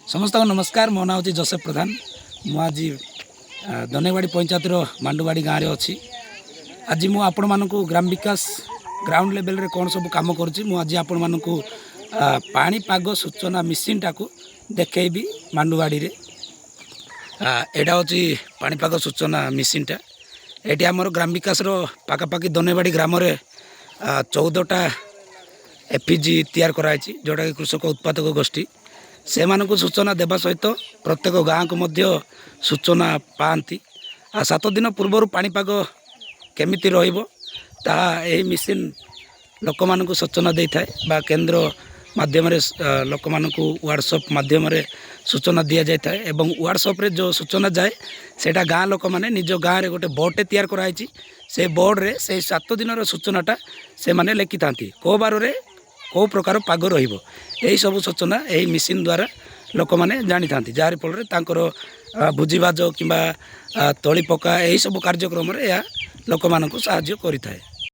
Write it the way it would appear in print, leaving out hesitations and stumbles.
समस्त को नमस्कार। मो ना हूँ जोसेफ प्रधान। मु आज दनेवाड़ी पंचायतर मांडुवाड़ी गाँव में अच्छी। आज मु आपण मानक ग्राम विकास ग्राउंड लेवल रे कौन सब कम आज आपण मानक पाणीपाग सूचना मेसीन टाक देखी मांडुवाड़ी रे। एटा हूँ पाणीपाग सूचना मेसीन टा। ये आमर ग्राम विकास पाखापाखि दनेवाड़ी ग्राम 14टा एफिजी तैयार कराई जोटा कि कृषक उत्पादक गोष्ठी से मानक सूचना देवा सहित प्रत्येक गाँव को मध्य सूचना पाती। 7 दिन पूर्व पाणीपाग केमिति रहिबो ता एही मेसीन लोक मानक सूचना दे थाए बा केंद्र माध्यम लोक मानक व्हाट्सएप माध्यम सूचना दि जाए थाए एवं व्हाट्सएप रे जो सूचना जाए सेटा गाँ लोक माने निज गाँव रे गोटे बोर्ड तैयार कराई से बोर्ड रे से 7 दिन सूचनाटा से माने लिखि थांती को बार रे को प्रकार पाग रहिबो। यही सब सूचना यही मेसीन द्वारा लोक मैंने जानी था जार फल भोजीभाज कि तली पका यही सब कार्यक्रम लोक मानक साहाय्य करि थाए।